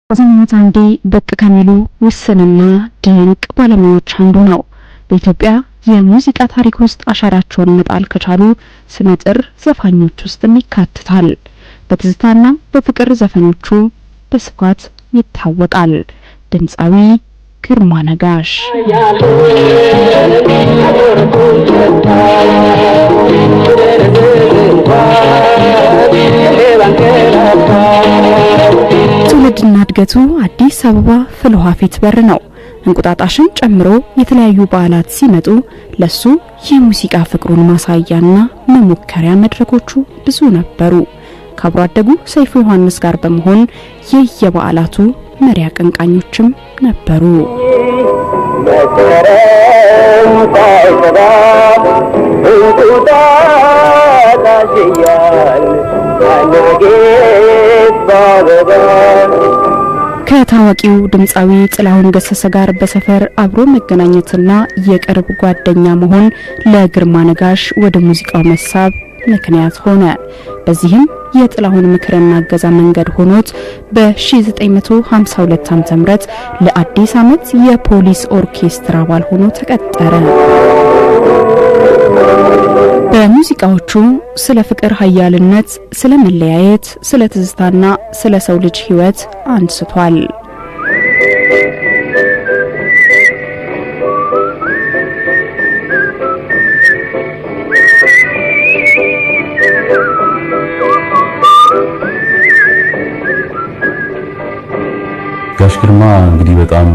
በዘመናት አንዴ ብቅ ከሚሉ ውስንና ድንቅ ባለሙያዎች አንዱ ነው። በኢትዮጵያ የሙዚቃ ታሪክ ውስጥ አሻራቸውን መጣል ከቻሉ ስመጥር ዘፋኞች ውስጥ ይካተታል። በትዝታና በፍቅር ዘፈኖቹ በስፋት ይታወቃል። ድምጻዊ ግርማ ነጋሽ ትውልድና እድገቱ አዲስ አበባ ፍልውሃ ፊት በር ነው። እንቁጣጣሽን ጨምሮ የተለያዩ በዓላት ሲመጡ ለሱ የሙዚቃ ፍቅሩን ማሳያና መሞከሪያ መድረኮቹ ብዙ ነበሩ። ከአብሮ አደጉ ሰይፉ ዮሐንስ ጋር በመሆን የየበዓላቱ መሪ አቀንቃኞችም ነበሩ። ከታዋቂው ድምጻዊ ጥላሁን ገሰሰ ጋር በሰፈር አብሮ መገናኘትና የቅርብ ጓደኛ መሆን ለግርማ ነጋሽ ወደ ሙዚቃው መሳብ ምክንያት ሆነ። በዚህም የጥላሁን ምክርና እገዛ መንገድ ሆኖት በ1952 ዓ.ም ለአዲስ ዓመት የፖሊስ ኦርኬስትራ አባል ሆኖ ተቀጠረ። በሙዚቃዎቹ ስለ ፍቅር ኃያልነት፣ ስለ መለያየት፣ ስለ ትዝታና ስለ ሰው ልጅ ሕይወት አንስቷል። ጋሽ ግርማ እንግዲህ በጣም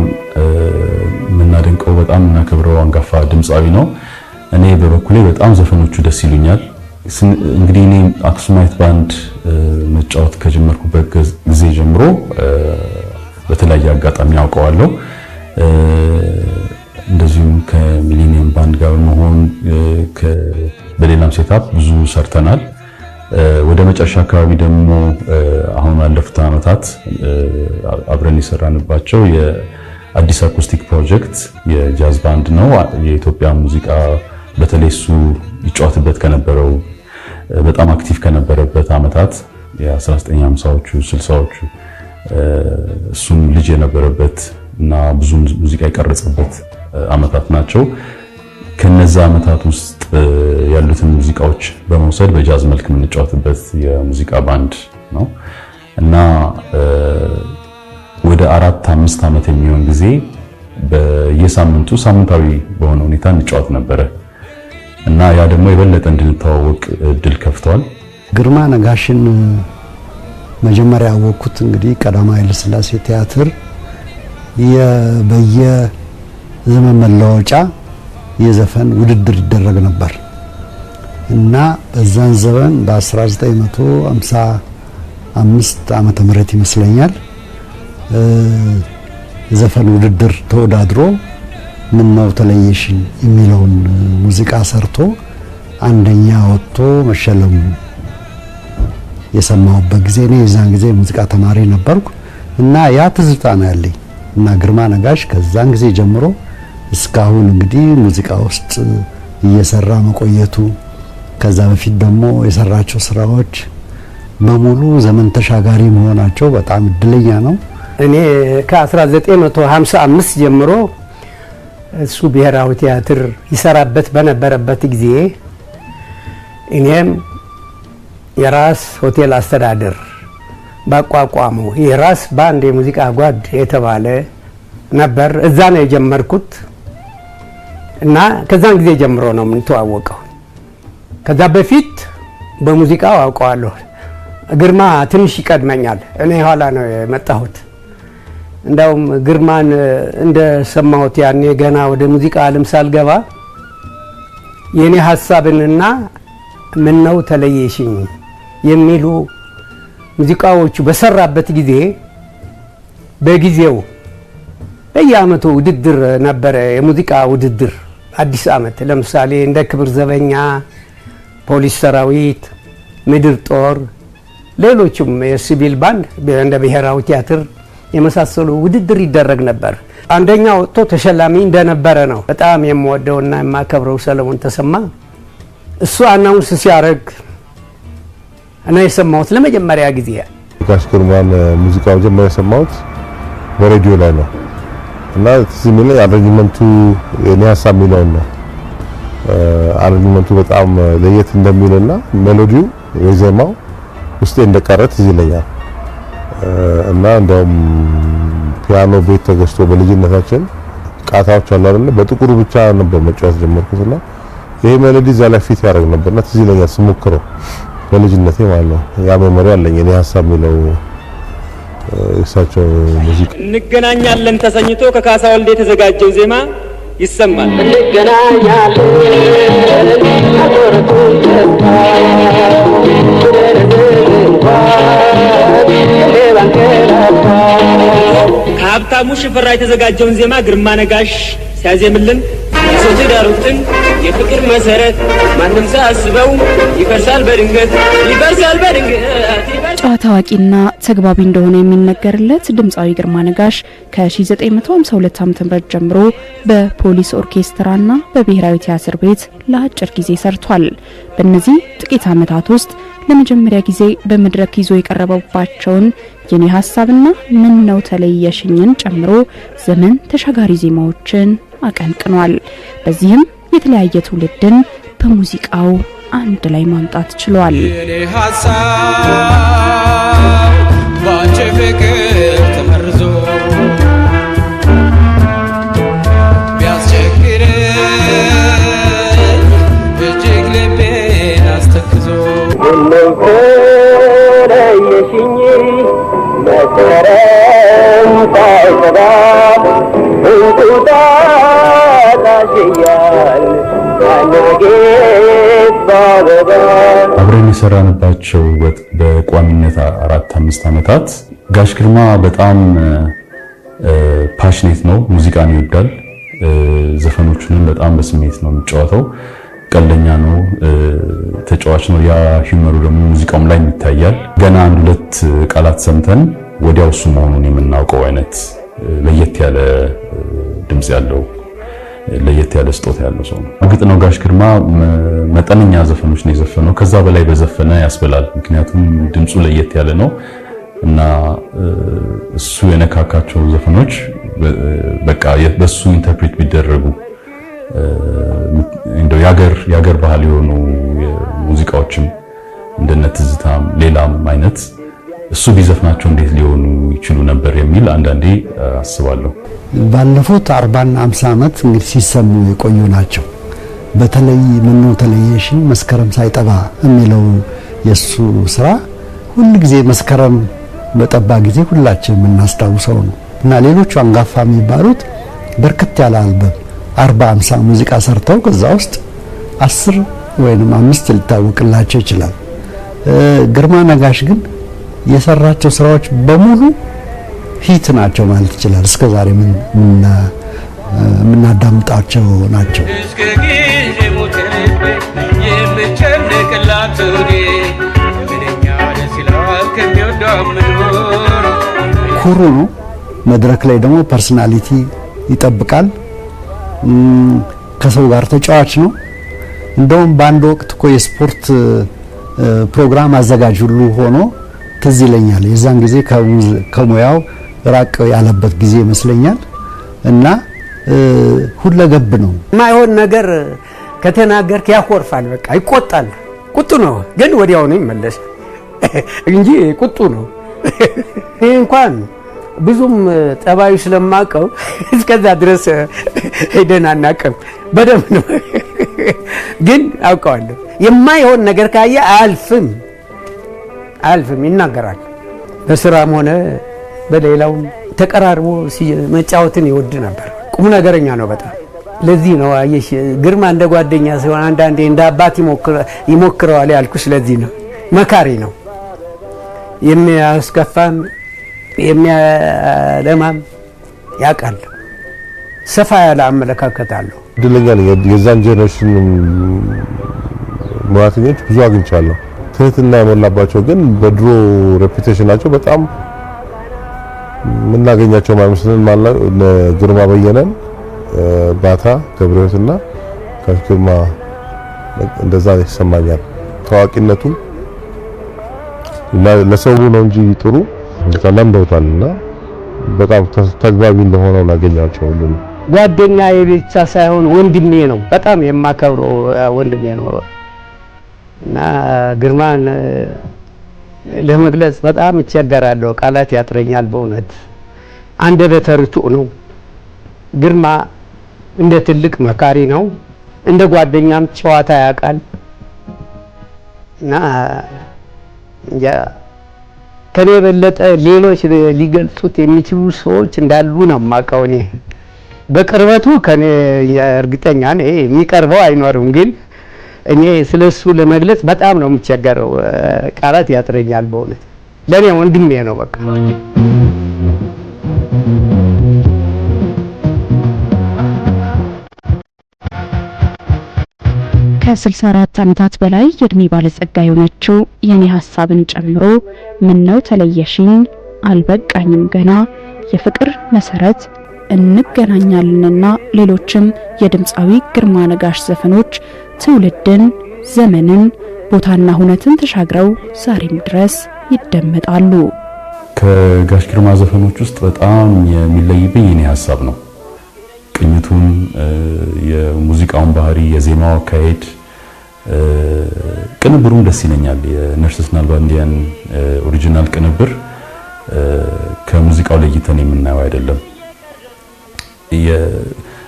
የምናደንቀው በጣም እናከብረው አንጋፋ ድምጻዊ ነው። እኔ በበኩሌ በጣም ዘፈኖቹ ደስ ይሉኛል። እንግዲህ እኔ አክሱማይት ባንድ መጫወት ከጀመርኩበት ጊዜ ጀምሮ በተለያየ አጋጣሚ አውቀዋለሁ። እንደዚሁም ከሚሊኒየም ባንድ ጋር በመሆን በሌላም ሴታፕ ብዙ ሰርተናል። ወደ መጨረሻ አካባቢ ደግሞ አሁን ያለፉት ዓመታት አብረን የሰራንባቸው የአዲስ አኮስቲክ ፕሮጀክት የጃዝ ባንድ ነው። የኢትዮጵያ ሙዚቃ በተለይ እሱ ይጫወትበት ከነበረው በጣም አክቲቭ ከነበረበት ዓመታት የ1950ዎቹ 60ዎቹ እሱም ልጅ የነበረበት እና ብዙ ሙዚቃ የቀረጸበት ዓመታት ናቸው። ከነዛ ዓመታት ውስጥ ያሉትን ሙዚቃዎች በመውሰድ በጃዝ መልክ የምንጫወትበት የሙዚቃ ባንድ ነው እና ወደ 4-5 ዓመት የሚሆን ጊዜ በየሳምንቱ ሳምንታዊ በሆነ ሁኔታ እንጫወት ነበረ እና ያ ደግሞ የበለጠ እንድንተዋወቅ እድል ከፍቷል። ግርማ ነጋሽን መጀመሪያ ያወቅኩት እንግዲህ ቀዳማዊ ኃይለ ሥላሴ ቲያትር በየዘመን መለወጫ የዘፈን ውድድር ይደረግ ነበር እና በዛን ዘመን በ1955 ዓመተ ምህረት ይመስለኛል ዘፈን ውድድር ተወዳድሮ ምን ነው ተለየሽኝ የሚለውን ሙዚቃ ሰርቶ አንደኛ ወጥቶ መሸለም የሰማሁበት ጊዜ ነው። የዛን ጊዜ ሙዚቃ ተማሪ ነበርኩ እና ያ ትዝታ ነው ያለኝ እና ግርማ ነጋሽ ከዛን ጊዜ ጀምሮ እስካሁን እንግዲህ ሙዚቃ ውስጥ እየሰራ መቆየቱ ከዛ በፊት ደግሞ የሰራቸው ስራዎች በሙሉ ዘመን ተሻጋሪ መሆናቸው በጣም እድለኛ ነው። እኔ ከ1955 ጀምሮ እሱ ብሔራዊ ቲያትር ይሰራበት በነበረበት ጊዜ እኔም የራስ ሆቴል አስተዳደር ባቋቋመው የራስ ባንድ የሙዚቃ ጓድ የተባለ ነበር። እዛ ነው የጀመርኩት እና ከዛን ጊዜ ጀምሮ ነው የምንተዋወቀው። ከዛ በፊት በሙዚቃው አውቀዋለሁ። ግርማ ትንሽ ይቀድመኛል። እኔ ኋላ ነው የመጣሁት እንዳውም ግርማን እንደሰማሁት ያኔ ገና ወደ ሙዚቃ ዓለም ሳልገባ የኔ ሐሳብንና ምን ነው ተለየሽኝ የሚሉ ሙዚቃዎቹ በሰራበት ጊዜ በጊዜው በየዓመቱ ውድድር ነበረ። የሙዚቃ ውድድር አዲስ ዓመት ለምሳሌ እንደ ክብር ዘበኛ፣ ፖሊስ ሰራዊት፣ ምድር ጦር፣ ሌሎችም የሲቪል ባንድ እንደ ብሔራዊ ቲያትር የመሳሰሉ ውድድር ይደረግ ነበር። አንደኛ ወጥቶ ተሸላሚ እንደነበረ ነው በጣም የምወደውና የማከብረው ሰለሞን ተሰማ። እሱ አናውንስ ሲያደርግ እኔ የሰማሁት ለመጀመሪያ ጊዜ ጋሽ ግርማን ሙዚቃው ጀመረ የሰማሁት በሬዲዮ ላይ ነው እና እዚህ ምን አሬንጅመንቱ የኔ ሀሳብ የሚለውን ነው። አሬንጅመንቱ በጣም ለየት እንደሚልና ሜሎዲው የዜማው ውስጤ እንደቀረት እዚህ ይለኛል እና እንደውም ፒያኖ ቤት ተገዝቶ በልጅነታችን ቃታዎች አሉ አይደል በጥቁሩ ብቻ ነበር መጫወት ጀመርኩትና ይሄ ሜሎዲ እዛ ላይ ፊት ያደርግ ነበርና እዚህ ይለኛል ስሞክረው በልጅነቴ ማለት ነው። ያ መመሪያ አለኝ የኔ ሀሳብ የሚለው እሳቸው ሙዚቃ እንገናኛለን ተሰኝቶ ከካሳ ወልዴ የተዘጋጀው ዜማ ይሰማል። እንገናኛለን አቆርጡን ተስፋ ከሀብታሙ ሽፈራ የተዘጋጀውን ዜማ ግርማ ነጋሽ ሲያዜምልን የሰው ዳሩትን የፍቅር መሰረት ማንም ሳያስበው ይፈርሳል በድንገት ይፈርሳል በድንገት። ጨዋታ አዋቂና ተግባቢ እንደሆነ የሚነገርለት ድምፃዊ ግርማ ነጋሽ ከ1952 ዓ.ም ጀምሮ በፖሊስ ኦርኬስትራና በብሔራዊ ቲያትር ቤት ለአጭር ጊዜ ሰርቷል። በእነዚህ ጥቂት ዓመታት ውስጥ ለመጀመሪያ ጊዜ በመድረክ ይዞ የቀረበባቸውን የኔ ሐሳብና ምን ነው ተለየሽኝን ጨምሮ ዘመን ተሻጋሪ ዜማዎችን አቀንቅኗል። በዚህም የተለያየ ትውልድን በሙዚቃው አንድ ላይ ማምጣት ችሏል። የኔ ሐሳብ ባንቺ ፍቅር ተመርዞ ቢያስቸግረኝ እጅግ ልቤን አስተክዞ ምነው ተለየሽኝ መስከረም ሳይገባ እንቁጣጣሽ አነጌት ባበባ አብረን የሰራንባቸው በቋሚነት 4-5 ዓመታት ጋሽ ግርማ በጣም ፓሽኔት ነው፣ ሙዚቃን ይወዳል። ዘፈኖቹንም በጣም በስሜት ነው የሚጫወተው። ቀልደኛ ነው፣ ተጫዋች ነው። ያ ሂውመሩ ደግሞ ሙዚቃውም ላይ ይታያል። ገና 1-2 ቃላት ሰምተን ወዲያው እሱ መሆኑን የምናውቀው አይነት ለየት ያለ ድምጽ ያለው ለየት ያለ ስጦታ ያለው ሰው ነው። እርግጥ ነው ጋሽ ግርማ መጠነኛ ዘፈኖች ነው የዘፈነው። ከዛ በላይ በዘፈነ ያስበላል። ምክንያቱም ድምጹ ለየት ያለ ነው እና እሱ የነካካቸው ዘፈኖች በቃ በሱ ኢንተርፕሬት ቢደረጉ እንደው ያገር ባህል የሆኑ ሙዚቃዎችም እንደነ ትዝታም ሌላም አይነት እሱ ቢዘፍናቸው እንዴት ሊሆኑ ይችሉ ነበር የሚል አንዳንዴ አስባለሁ። ባለፉት 40 እና 50 ዓመት እንግዲህ ሲሰሙ የቆዩ ናቸው። በተለይ ምን ነው ተለየሽኝ መስከረም ሳይጠባ የሚለው የሱ ስራ ሁሉ ጊዜ መስከረም በጠባ ጊዜ ሁላችን የምናስታውሰው ነው እና ሌሎቹ አንጋፋ የሚባሉት በርከት ያለ አልበም 40-50 ሙዚቃ ሰርተው ከዛ ውስጥ 10 ወይንም 5 ሊታወቅላቸው ይችላል። ግርማ ነጋሽ ግን የሰራቸው ስራዎች በሙሉ ሂት ናቸው ማለት ይችላል። እስከዛሬ የምናዳምጣቸው ናቸው። እስከ ጊዜ ሞተልቤ የምጨነቅላት ሆዴ ምንኛ ደስ ይላል ከሚወደው መኖር። ኩሩ ነው። መድረክ ላይ ደግሞ ፐርሰናሊቲ ይጠብቃል። ከሰው ጋር ተጫዋች ነው። እንደውም በአንድ ወቅት እኮ የስፖርት ፕሮግራም አዘጋጅ ሁሉ ሆኖ ትዝ ይለኛል። የዛን ጊዜ ከሙያው ራቅ ያለበት ጊዜ ይመስለኛል እና ሁለገብ ነው። ማይሆን ነገር ከተናገርክ ያኮርፋል፣ በቃ ይቆጣል። ቁጡ ነው ግን ወዲያው ነው ይመለስ እንጂ ቁጡ ነው። ይሄ እንኳን ብዙም ጠባዩ ስለማቀው እስከዛ ድረስ ሄደን አናቀም በደንብ ነው ግን አውቀዋለሁ። የማይሆን ነገር ካየ አልፍም ይናገራል። በስራም ሆነ በሌላው ተቀራርቦ መጫወትን ይወድ ነበር። ቁም ነገረኛ ነው በጣም። ለዚህ ነው አየሽ ግርማ እንደ ጓደኛ ሲሆን አንዳንዴ እንደ አባት ይሞክረዋል ያልኩሽ ለዚህ ነው። መካሪ ነው። የሚያስከፋም የሚያለማም ያውቃል። ሰፋ ያለ አመለካከት አለው። እድለኛ ነኝ። የዛን ጄኔሬሽን ሙያተኞች ብዙ አግኝቻለሁ። ትህትና የሞላባቸው ግን በድሮ ሬፑቴሽናቸው በጣም የምናገኛቸው ማይመስልን ማለት ግርማ በየነን፣ ባታ ገብረህይወትና ከግርማ እንደዛ ይሰማኛል። ታዋቂነቱ ለሰው ነው እንጂ ጥሩ ተለምደውታልና በጣም ተግባቢ እንደሆነው እናገኛቸው ሁሉ ጓደኛዬ ብቻ ሳይሆን ወንድሜ ነው። በጣም የማከብረው ወንድሜ ነው እና ግርማን ለመግለጽ በጣም እቸገራለሁ። ቃላት ያጥረኛል በእውነት። አንደበተ ርቱዕ ነው ግርማ። እንደ ትልቅ መካሪ ነው። እንደ ጓደኛም ጨዋታ ያውቃል እና ከኔ በለጠ ሌሎች ሊገልጹት የሚችሉ ሰዎች እንዳሉ ነው የማውቀው እኔ። በቅርበቱ ከኔ እርግጠኛ ነኝ የሚቀርበው አይኖርም፣ ግን እኔ ስለሱ ለመግለጽ በጣም ነው የምቸገረው። ቃላት ያጥረኛል በእውነት። ለኔ ወንድሜ ነው በቃ። ከ64 ዓመታት በላይ የእድሜ ባለጸጋ የሆነችው የኔ ሐሳብን ጨምሮ ምነው ተለየሽኝ፣ አልበቃኝም ገና፣ የፍቅር መሰረት፣ እንገናኛለንና ሌሎችም የድምፃዊ ግርማ ነጋሽ ዘፈኖች ትውልድን፣ ዘመንን፣ ቦታና ሁነትን ተሻግረው ዛሬም ድረስ ይደመጣሉ። ከጋሽ ግርማ ዘፈኖች ውስጥ በጣም የሚለይብኝ የኔ ሐሳብ ነው። ቅኝቱን፣ የሙዚቃውን ባህሪ፣ የዜማው አካሄድ፣ ቅንብሩም ደስ ይለኛል። የነርሰስ ናልባንዲያን ኦሪጂናል ቅንብር ከሙዚቃው ለይተን የምናየው አይደለም።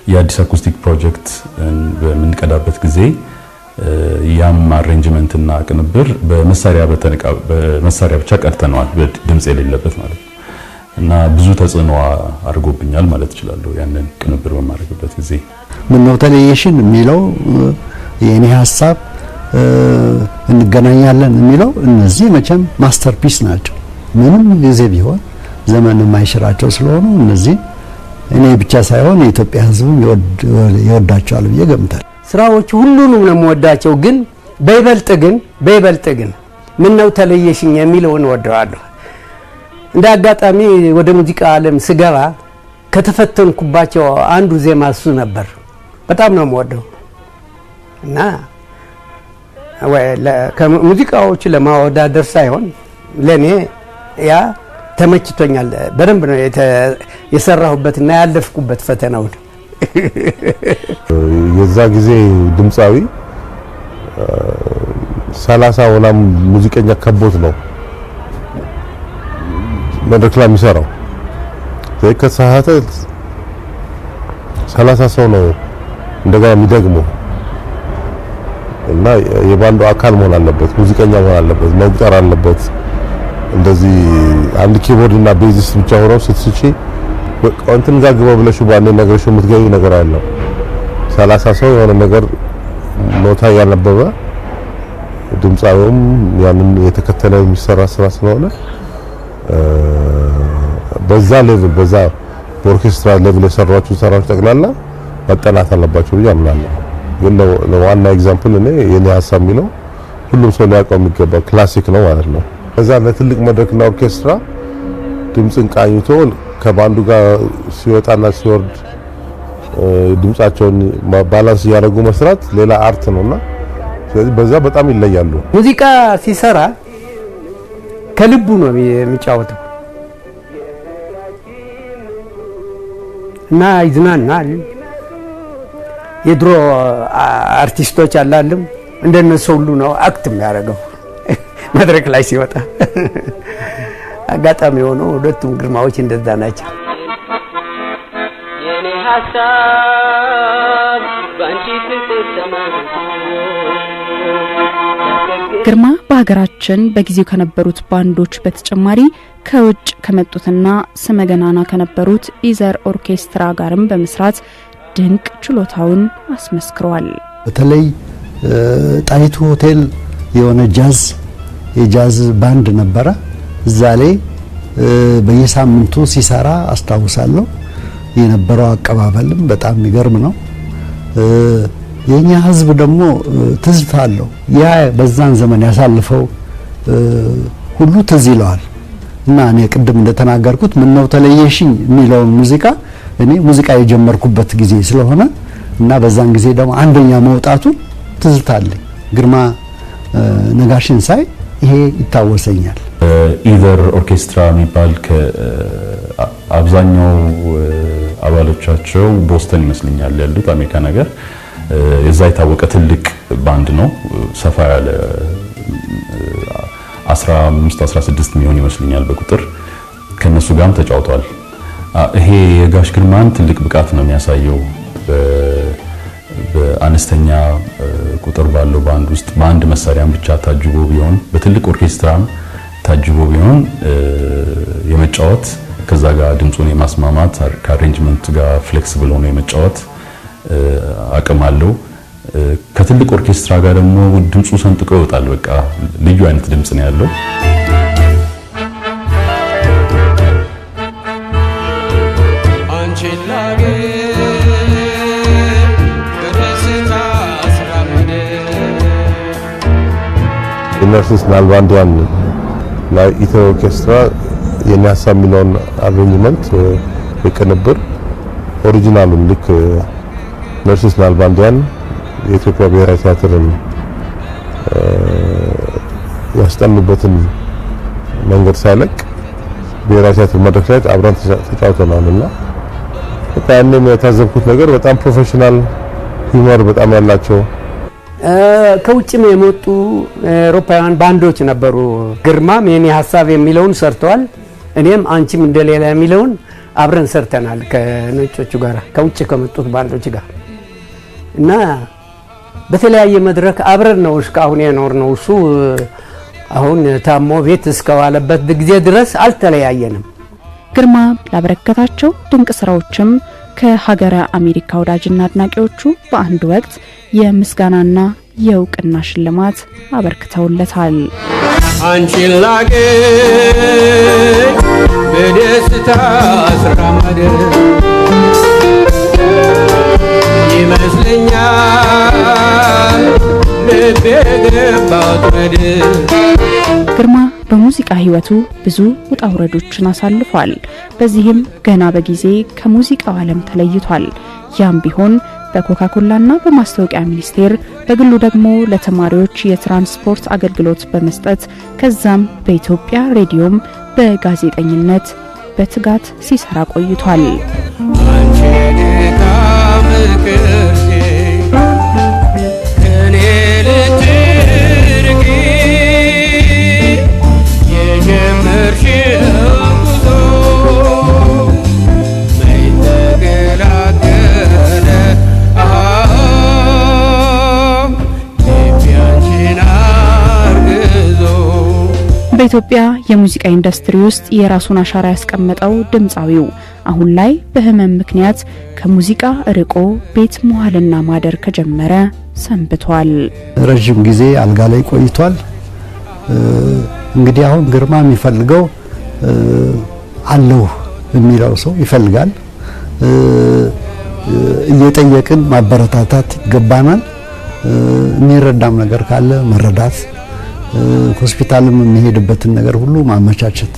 የአዲስ አኮስቲክ ፕሮጀክት በምንቀዳበት ጊዜ ያም አሬንጅመንት እና ቅንብር በመሳሪያ ብቻ ቀርተነዋል፣ በድምጽ የሌለበት ማለት ነው። እና ብዙ ተጽዕኖ አድርጎብኛል ማለት እችላለሁ ያንን ቅንብር በማድረግበት ጊዜ። ምነው ተለየሽን የሚለው የኔ ሐሳብ፣ እንገናኛለን የሚለው እነዚህ መቼም ማስተርፒስ ናቸው። ምንም ጊዜ ቢሆን ዘመን የማይሽራቸው ስለሆኑ እነዚህ እኔ ብቻ ሳይሆን የኢትዮጵያ ሕዝብም ይወዳቸዋል ብዬ ገምታለሁ። ስራዎች ሁሉንም ነው የምወዳቸው፣ ግን በይበልጥ ግን ምነው ተለየሽኝ የሚለውን ወደዋለሁ። እንደ አጋጣሚ ወደ ሙዚቃ ዓለም ስገባ ከተፈተንኩባቸው አንዱ ዜማ እሱ ነበር። በጣም ነው የምወደው እና ከሙዚቃዎቹ ለማወዳደር ሳይሆን ለኔ ያ ተመችቶኛል። በደንብ ነው የሰራሁበትና ያለፍኩበት ፈተናው። የዛ ጊዜ ድምፃዊ 30 ወላም ሙዚቀኛ ከቦት ነው መድረክ ላይ የሚሰራው። ከሰዓት 30 ሰው ነው እንደገና የሚደግመው እና የባንዱ አካል መሆን አለበት፣ ሙዚቀኛ መሆን አለበት፣ መቁጠር አለበት። እንደዚህ አንድ ኪቦርድ እና ቤዚስ ብቻ ሆነው ስትስቺ እንትን ጋር ግባ ብለሽ ባንዴ ነገርሽ የምትገቢ ነገር አለው። 30 ሰው የሆነ ነገር ኖታ ያነበበ ድምፃዊውም ያንን የተከተለ የሚሰራ ስራ ስለሆነ በዛ ሌቭል በዛ በኦርኬስትራ ሌቭል የሰራችሁ ስራዎች ጠቅላላ መጠናት አለባቸው ብዬ አምናለሁ። ግን ለዋና ኤግዛምፕል እኔ የኔ ሐሳብ የሚለው ሁሉም ሰው ሊያውቀው የሚገባ ክላሲክ ነው ማለት ነው። ከዛ ለትልቅ መድረክና ኦርኬስትራ ድምፅን ቃኝቶ ከባንዱ ጋር ሲወጣና ሲወርድ ድምጻቸውን ባላንስ እያደረጉ መስራት ሌላ አርት ነውና ስለዚህ በዛ በጣም ይለያሉ። ሙዚቃ ሲሰራ ከልቡ ነው የሚጫወተው እና ይዝናናል። የድሮ አርቲስቶች አላለም እንደነሱ ሁሉ ነው አክት የሚያደርገው መድረክ ላይ ሲወጣ። አጋጣሚ ሆኖ ሁለቱም ግርማዎች እንደዛ ናቸው። የኔ ሐሳብ ባንቺ ፍቅር ተማርኩ ግርማ በሀገራችን በጊዜው ከነበሩት ባንዶች በተጨማሪ ከውጭ ከመጡትና ስመገናና ከነበሩት ኢዘር ኦርኬስትራ ጋርም በመስራት ድንቅ ችሎታውን አስመስክሯል። በተለይ ጣይቱ ሆቴል የሆነ የጃዝ ባንድ ነበረ። እዛ ላይ በየሳምንቱ ሲሰራ አስታውሳለሁ። የነበረው አቀባበልም በጣም የሚገርም ነው። የኛ ህዝብ ደግሞ ትዝታ አለው። ያ በዛን ዘመን ያሳልፈው ሁሉ ትዝ ይለዋል እና እኔ ቅድም እንደተናገርኩት ምን ነው ተለየሽኝ የሚለውን ሙዚቃ የጀመርኩበት ጊዜ ስለሆነ እና በዛን ጊዜ ደግሞ አንደኛ መውጣቱ ትዝታ አለኝ። ግርማ ነጋሽን ሳይ ይሄ ይታወሰኛል። ኢዘር ኦርኬስትራ የሚባል ከአብዛኛው አባሎቻቸው ቦስተን ይመስለኛል ያሉት አሜሪካ ነገር የዛ የታወቀ ትልቅ ባንድ ነው። ሰፋ ያለ 15 16 የሚሆን ይመስለኛል በቁጥር ከነሱ ጋርም ተጫውቷል። ይሄ የጋሽ ግርማን ትልቅ ብቃት ነው የሚያሳየው። በአነስተኛ ቁጥር ባለው ባንድ ውስጥ በአንድ መሳሪያም ብቻ ታጅቦ ቢሆን በትልቅ ኦርኬስትራም ታጅቦ ቢሆን የመጫወት ከዛ ጋር ድምጹን የማስማማት ከአሬንጅመንት ጋር ፍሌክሲብል ሆኖ የመጫወት አቅም አለው። ከትልቅ ኦርኬስትራ ጋር ደግሞ ድምጹ ሰንጥቆ ይወጣል። በቃ ልዩ አይነት ድምጽ ነው ያለው። ነርሲስ ናልባንዲያን ላይ ኢትዮ ኦርኬስትራ የኛሳ ሚሊዮን አሬንጅመንት የቅንብር ኦሪጂናሉን ልክ ነርሲስ ናልባንዲያን የኢትዮጵያ ብሔራዊ ቲያትርን ያስጠኑበትን መንገድ ሳይለቅ ብሔራዊ ቲያትር መድረክ ላይ አብረን ተጫውተናልና በጣም የታዘብኩት ነገር በጣም ፕሮፌሽናል ሂውመር በጣም ያላቸው ከውጭም የመጡ አውሮፓውያን ባንዶች ነበሩ። ግርማም የኔ ሐሳብ የሚለውን ሰርተዋል። እኔም አንቺም እንደሌላ የሚለውን አብረን ሰርተናል ከነጮቹ ጋር ከውጭ ከመጡት ባንዶች ጋር እና በተለያየ መድረክ አብረን ነው እስካሁን የኖርነው። እሱ አሁን ታሞ ቤት እስከዋለበት ጊዜ ድረስ አልተለያየንም። ግርማ ላበረከታቸው ድንቅ ስራዎችም ከሀገረ አሜሪካ ወዳጅና አድናቂዎቹ በአንድ ወቅት የምስጋናና የእውቅና ሽልማት አበርክተውለታል። አንቺን ላገኝ በደስታ ስራ ማደር ይመስለኛል ልቤ ገባት ምድር። ግርማ በሙዚቃ ህይወቱ ብዙ ውጣ ውረዶችን አሳልፏል። በዚህም ገና በጊዜ ከሙዚቃው ዓለም ተለይቷል። ያም ቢሆን በኮካኮላና በማስታወቂያ ሚኒስቴር በግሉ ደግሞ ለተማሪዎች የትራንስፖርት አገልግሎት በመስጠት ከዛም በኢትዮጵያ ሬዲዮም በጋዜጠኝነት በትጋት ሲሰራ ቆይቷል። በኢትዮጵያ የሙዚቃ ኢንዱስትሪ ውስጥ የራሱን አሻራ ያስቀመጠው ድምጻዊው አሁን ላይ በህመም ምክንያት ከሙዚቃ ርቆ ቤት መዋልና ማደር ከጀመረ ሰንብቷል። ረጅም ጊዜ አልጋ ላይ ቆይቷል። እንግዲህ አሁን ግርማ የሚፈልገው አለው የሚለው ሰው ይፈልጋል። እየጠየቅን ማበረታታት ይገባናል። የሚረዳም ነገር ካለ መረዳት፣ ሆስፒታልም የሚሄድበትን ነገር ሁሉ ማመቻቸት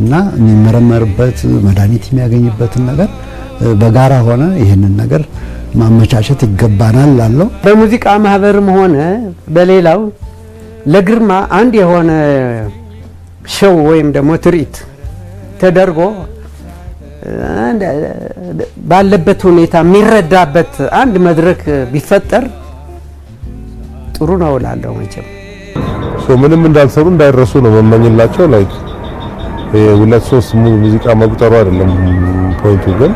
እና የሚመረመርበት መድኃኒት የሚያገኝበትን ነገር በጋራ ሆነ ይሄንን ነገር ማመቻቸት ይገባናል ላለው በሙዚቃ ማህበርም ሆነ በሌላው ለግርማ አንድ የሆነ ሾው ወይም ደግሞ ትርኢት ተደርጎ ባለበት ሁኔታ የሚረዳበት አንድ መድረክ ቢፈጠር ጥሩ ነው እላለሁ። መቼም ምንም እንዳልሰሩ እንዳይረሱ ነው መመኝላቸው። ላይክ ሁለት ሶስት ሙዚቃ መቁጠሩ አይደለም ፖይንቱ፣ ግን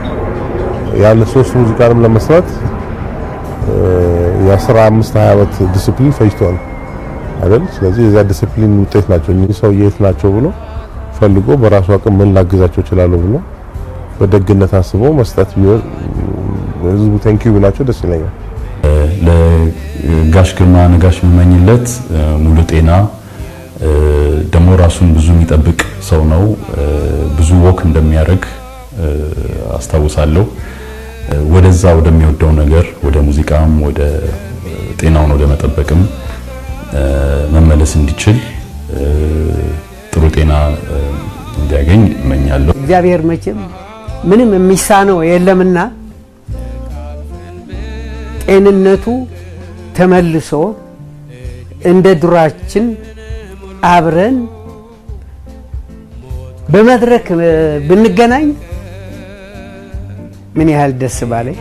ያን ሶስት ሙዚቃንም ለመስራት የ15 20 ዓመት ዲሲፕሊን ፈጅቷል አይደል? ስለዚህ የዛ ዲሲፕሊን ውጤት ናቸው እኚህ ሰው የት ናቸው ብሎ ፈልጎ በራሱ አቅም ምን ላግዛቸው ይችላል ብሎ በደግነት አስቦ መስጠት ቢሆን ህዝቡ ቴንኪው ብላቸው ደስ ይለኛል። ለጋሽ ግርማ ነጋሽ የምመኝለት ሙሉ ጤና ደግሞ ራሱን ብዙ የሚጠብቅ ሰው ነው። ብዙ ወክ እንደሚያደርግ አስታውሳለሁ። ወደዛ ወደሚወደው ነገር ወደ ሙዚቃም ወደ ጤናውን ወደ መጠበቅም መመለስ እንዲችል ጥሩ ጤና እንዲያገኝ እመኛለሁ። እግዚአብሔር መቼም ምንም የሚሳነው የለምና ጤንነቱ ተመልሶ እንደ ድሯችን አብረን በመድረክ ብንገናኝ ምን ያህል ደስ ባለኝ።